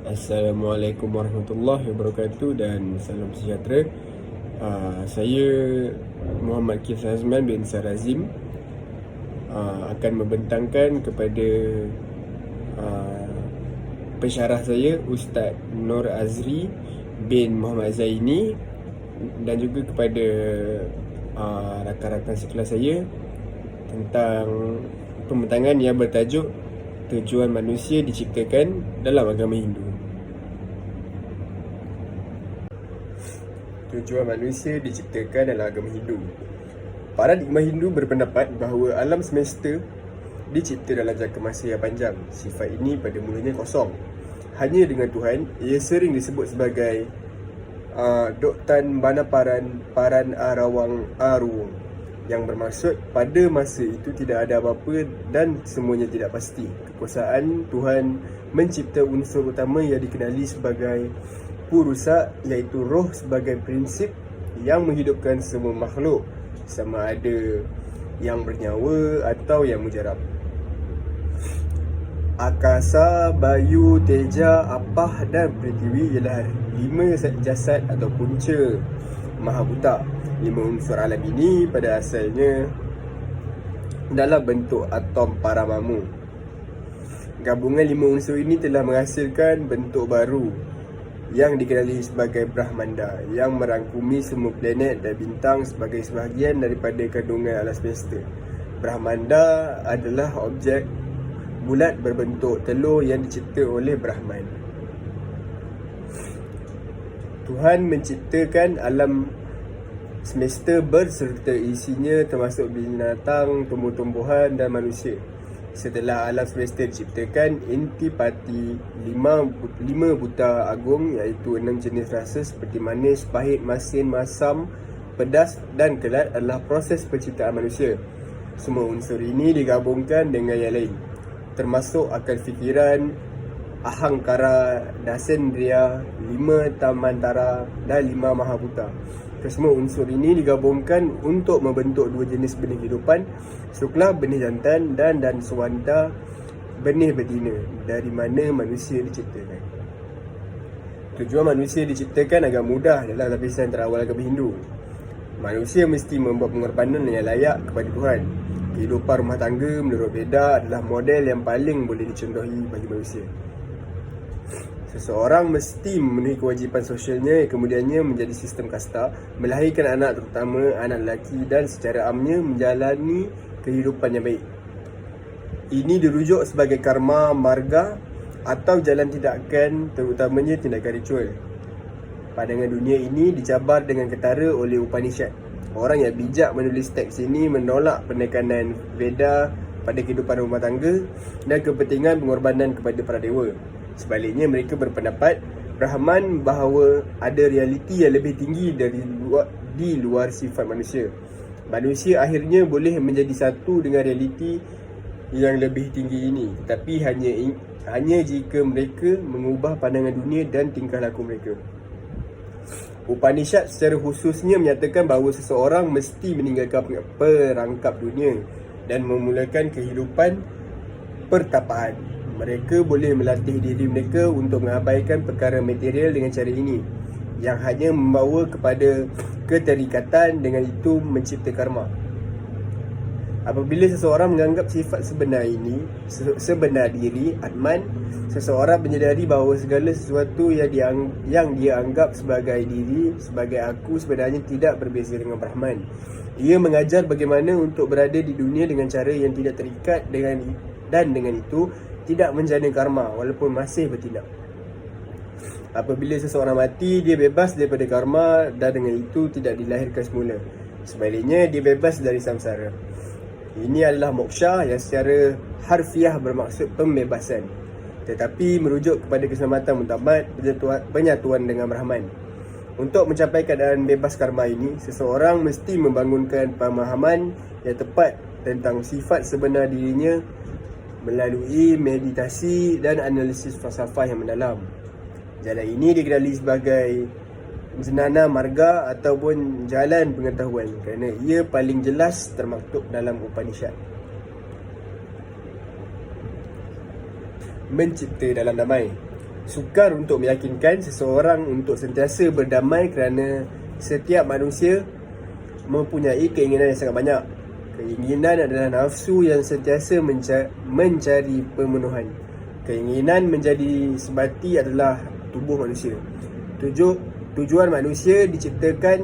Assalamualaikum warahmatullahi wabarakatuh dan salam sejahtera. Saya Muhammad Kisah Azman bin Sarazim akan membentangkan kepada pensyarah saya Ustaz Nur Azri bin Muhammad Zaini dan juga kepada rakan-rakan sekelas saya tentang pembentangan yang bertajuk Tujuan manusia diciptakan dalam agama Hindu. Tujuan manusia diciptakan dalam agama Hindu. Paradigma Hindu berpendapat bahawa alam semesta dicipta dalam jangka masa yang panjang. Sifat ini pada mulanya kosong. Hanya dengan Tuhan, ia sering disebut sebagai Doktan Banaparan Paran Arawang Aruwung, yang bermaksud pada masa itu tidak ada apa-apa dan semuanya tidak pasti. Kekuasaan Tuhan mencipta unsur utama yang dikenali sebagai Purusa, iaitu roh sebagai prinsip yang menghidupkan semua makhluk, sama ada yang bernyawa atau yang mujarab. Akasa, Bayu, Teja, Apah dan Prithvi ialah 5 jasad atau punca Mahabhuta. 5 unsur alam ini pada asalnya dalam bentuk atom Paramamu. Gabungan 5 unsur ini telah menghasilkan bentuk baru yang dikenali sebagai Brahmanda, yang merangkumi semua planet dan bintang sebagai sebahagian daripada kandungan alam semesta. Brahmanda adalah objek bulat berbentuk telur yang dicipta oleh Brahman. Tuhan menciptakan alam semesta berserta isinya termasuk binatang, tumbuh-tumbuhan dan manusia. Setelah alam semesta diciptakan, intipati 5 buta agung iaitu 6 jenis rasa seperti manis, pahit, masin, masam, pedas dan kelat adalah proses penciptaan manusia. Semua unsur ini digabungkan dengan yang lain, termasuk akal fikiran, ahangkara, dasendriya, 5 tamantara dan 5 mahabhuta. Kesemua unsur ini digabungkan untuk membentuk 2 jenis benih kehidupan, Sukla benih jantan dan Swanta benih betina, dari mana manusia diciptakan. Tujuan manusia diciptakan agak mudah dalam lapisan terawal agama Hindu. Manusia mesti membuat pengorbanan yang layak kepada Tuhan. Kehidupan rumah tangga menurut Veda adalah model yang paling boleh dicontohi bagi manusia. Seseorang mesti memenuhi kewajipan sosialnya yang kemudiannya menjadi sistem kasta, melahirkan anak terutama anak lelaki dan secara amnya menjalani kehidupan yang baik. Ini dirujuk sebagai karma marga atau jalan tindakan, terutamanya tindakan ritual. Pandangan dunia ini dicabar dengan ketara oleh Upanishad. Orang yang bijak menulis teks ini menolak penekanan Veda pada kehidupan rumah tangga dan kepentingan pengorbanan kepada para dewa. Sebaliknya, mereka berpendapat Brahman bahawa ada realiti yang lebih tinggi di luar sifat manusia. Manusia akhirnya boleh menjadi satu dengan realiti yang lebih tinggi ini, tapi hanya jika mereka mengubah pandangan dunia dan tingkah laku mereka. Upanishad secara khususnya menyatakan bahawa seseorang mesti meninggalkan perangkap dunia dan memulakan kehidupan pertapaan. Mereka boleh melatih diri mereka untuk mengabaikan perkara material dengan cara ini, yang hanya membawa kepada keterikatan, dengan itu mencipta karma. Apabila seseorang menganggap sifat sebenar ini, sebenar diri, Atman, seseorang menyedari bahawa segala sesuatu yang dia anggap sebagai diri, sebagai aku, sebenarnya tidak berbeza dengan Brahman. Ia mengajar bagaimana untuk berada di dunia dengan cara yang tidak terikat dan dengan itu tidak menjana karma walaupun masih bertindak. Apabila seseorang mati, dia bebas daripada karma dan dengan itu tidak dilahirkan semula. Sebaliknya, dia bebas dari samsara. Ini adalah moksha yang secara harfiah bermaksud pembebasan, tetapi merujuk kepada keselamatan mutamat, penyatuan dengan Brahman. Untuk mencapai keadaan bebas karma ini, seseorang mesti membangunkan pemahaman yang tepat tentang sifat sebenar dirinya melalui meditasi dan analisis falsafah yang mendalam. Jalan ini dikenali sebagai Jnana Marga ataupun jalan pengetahuan kerana ia paling jelas termaktub dalam Upanishad. Mencipta dalam damai. Sukar untuk meyakinkan seseorang untuk sentiasa berdamai kerana setiap manusia mempunyai keinginan yang sangat banyak. Keinginan adalah nafsu yang sentiasa mencari pemenuhan. Keinginan menjadi sebati adalah tubuh manusia. Tujuan manusia diciptakan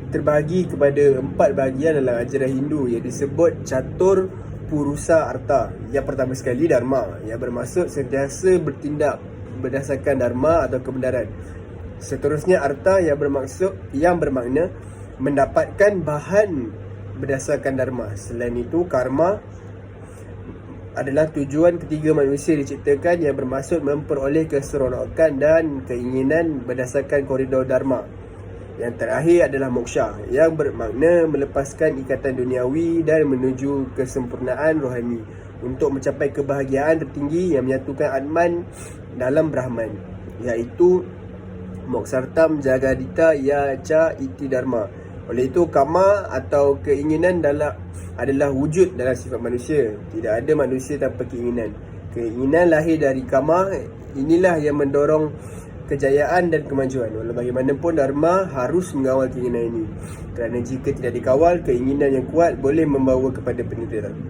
terbahagi kepada 4 bahagian dalam ajaran Hindu yang disebut Catur Purusa Artha. Yang pertama sekali Dharma, yang bermaksud sentiasa bertindak berdasarkan Dharma atau kebenaran. Seterusnya Artha yang bermakna mendapatkan bahan berdasarkan Dharma. Selain itu Karma adalah tujuan ketiga manusia diciptakan yang bermaksud memperoleh keseronokan dan keinginan berdasarkan koridor Dharma. Yang terakhir adalah Moksha yang bermakna melepaskan ikatan duniawi dan menuju kesempurnaan rohani untuk mencapai kebahagiaan tertinggi yang menyatukan Atman dalam Brahman, iaitu Moksartam Jagadita Yaca Iti Dharma. Oleh itu, kama atau keinginan adalah wujud dalam sifat manusia. Tidak ada manusia tanpa keinginan. Keinginan lahir dari kama, inilah yang mendorong kejayaan dan kemajuan. Walau bagaimanapun, Dharma harus mengawal keinginan ini. Kerana jika tidak dikawal, keinginan yang kuat boleh membawa kepada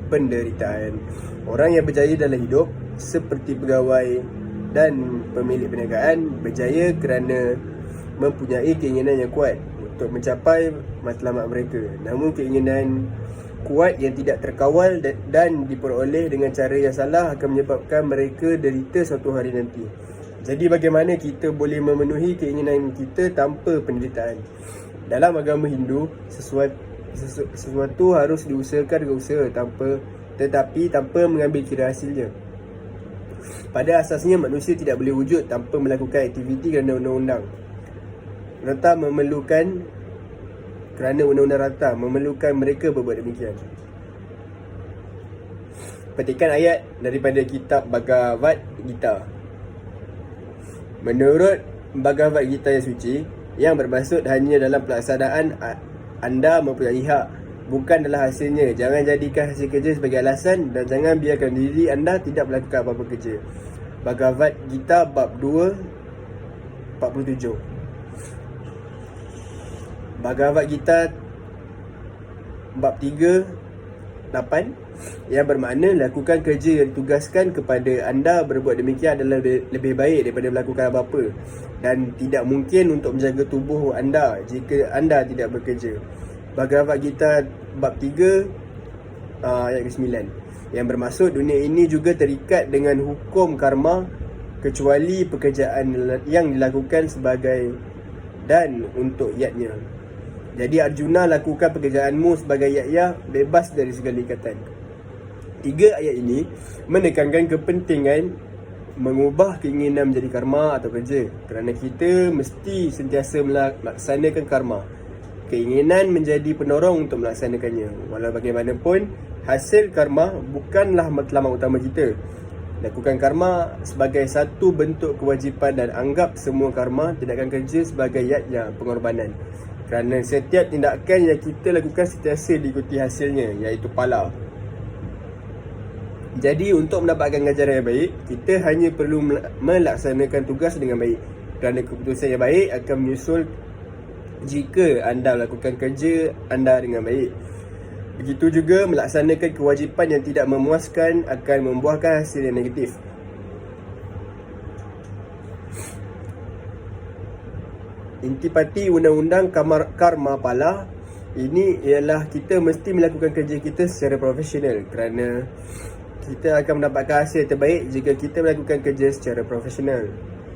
penderitaan. Orang yang berjaya dalam hidup, seperti pegawai dan pemilik perniagaan, berjaya kerana mempunyai keinginan yang kuat untuk mencapai matlamat mereka. Namun keinginan kuat yang tidak terkawal dan diperoleh dengan cara yang salah akan menyebabkan mereka derita suatu hari nanti. Jadi bagaimana kita boleh memenuhi keinginan kita tanpa penderitaan? Dalam agama Hindu, sesuatu harus diusahakan dengan usaha tetapi tanpa mengambil kira hasilnya. Pada asasnya manusia tidak boleh wujud tanpa melakukan aktiviti kerana undang-undang. Kerana undang-undang rata memerlukan mereka berbuat demikian. Petikan ayat daripada kitab Bhagavad Gita. Menurut Bhagavad Gita yang suci, yang bermaksud hanya dalam pelaksanaan anda mempunyai hak, bukan dalam hasilnya. Jangan jadikan hasil kerja sebagai alasan dan jangan biarkan diri anda tidak melakukan apa-apa kerja. Bhagavad Gita bab 2 47. Bhagavad Gita bab 3 8 yang bermakna lakukan kerja yang ditugaskan kepada anda. Berbuat demikian adalah lebih baik daripada melakukan apa-apa, dan tidak mungkin untuk menjaga tubuh anda jika anda tidak bekerja. Bhagavad Gita bab 3 ayat ke-9 yang bermaksud dunia ini juga terikat dengan hukum karma kecuali pekerjaan yang dilakukan sebagai dan untuk yatnya. Jadi Arjuna, lakukan pekerjaanmu sebagai yatnya, bebas dari segala ikatan. 3 ayat ini menekankan kepentingan mengubah keinginan menjadi karma atau kerja, kerana kita mesti sentiasa melaksanakan karma. Keinginan menjadi penorong untuk melaksanakannya. Walau bagaimanapun, hasil karma bukanlah matlamat utama kita. Lakukan karma sebagai satu bentuk kewajipan dan anggap semua karma tindakan kerja sebagai yatnya, pengorbanan. Kerana setiap tindakan yang kita lakukan sentiasa diikuti hasilnya, iaitu pala. Jadi untuk mendapatkan ganjaran yang baik, kita hanya perlu melaksanakan tugas dengan baik. Kerana keputusan yang baik akan menyusul jika anda lakukan kerja anda dengan baik. Begitu juga melaksanakan kewajipan yang tidak memuaskan akan membuahkan hasil yang negatif. Intipati undang-undang karma pala ini ialah kita mesti melakukan kerja kita secara profesional, kerana kita akan mendapatkan hasil terbaik jika kita melakukan kerja secara profesional.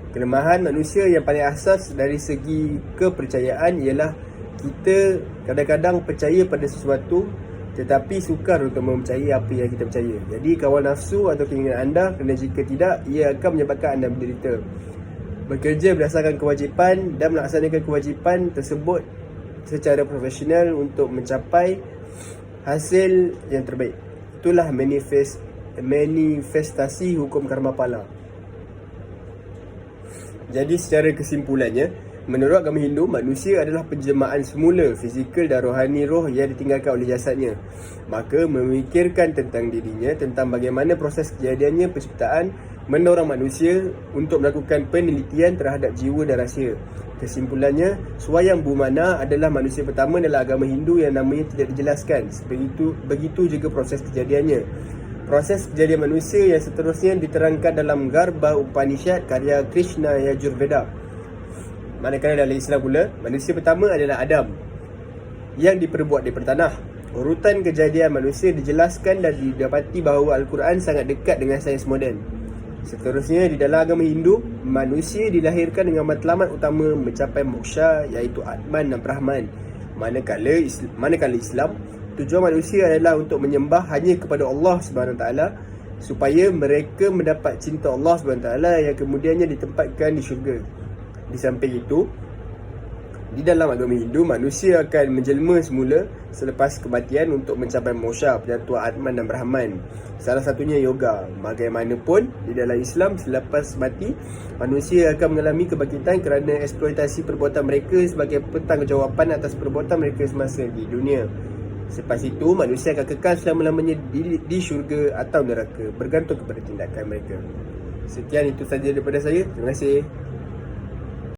Kelemahan manusia yang paling asas dari segi kepercayaan ialah kita kadang-kadang percaya pada sesuatu tetapi sukar untuk mempercayai apa yang kita percaya. Jadi kawal nafsu atau keinginan anda, kerana jika tidak, ia akan menyebabkan anda menderita. Bekerja berdasarkan kewajipan dan melaksanakan kewajipan tersebut secara profesional untuk mencapai hasil yang terbaik. Itulah manifestasi hukum karma pala. Jadi secara kesimpulannya, menurut agama Hindu, manusia adalah penjelmaan semula fizikal dan rohani roh yang ditinggalkan oleh jasadnya. Maka memikirkan tentang dirinya, tentang bagaimana proses kejadiannya, penciptaan mendorong manusia untuk melakukan penelitian terhadap jiwa dan rahsia. Kesimpulannya, Swayam Bhumana adalah manusia pertama dalam agama Hindu yang namanya tidak dijelaskan. Begitu juga proses kejadiannya. Proses kejadian manusia yang seterusnya diterangkan dalam Garbha Upanishad karya Krishna Yajurveda. Manakala dalam Islam pula, manusia pertama adalah Adam yang diperbuat daripada tanah. Urutan kejadian manusia dijelaskan dan didapati bahawa Al-Quran sangat dekat dengan sains moden. Seterusnya, di dalam agama Hindu, manusia dilahirkan dengan matlamat utama mencapai moksha, iaitu Atman dan Brahman. Manakala Islam, tujuan manusia adalah untuk menyembah hanya kepada Allah SWT supaya mereka mendapat cinta Allah SWT yang kemudiannya ditempatkan di syurga. Di samping itu, di dalam agama Hindu, manusia akan menjelma semula selepas kematian untuk mencapai moksha, penyatuan Atman dan Brahman. Salah satunya yoga. Bagaimanapun, di dalam Islam, selepas mati, manusia akan mengalami kebangkitan kerana eksploitasi perbuatan mereka sebagai pertanggungjawapan atas perbuatan mereka semasa di dunia. Selepas itu, manusia akan kekal selama-lamanya di syurga atau neraka, bergantung kepada tindakan mereka. Sekian itu saja daripada saya. Terima kasih.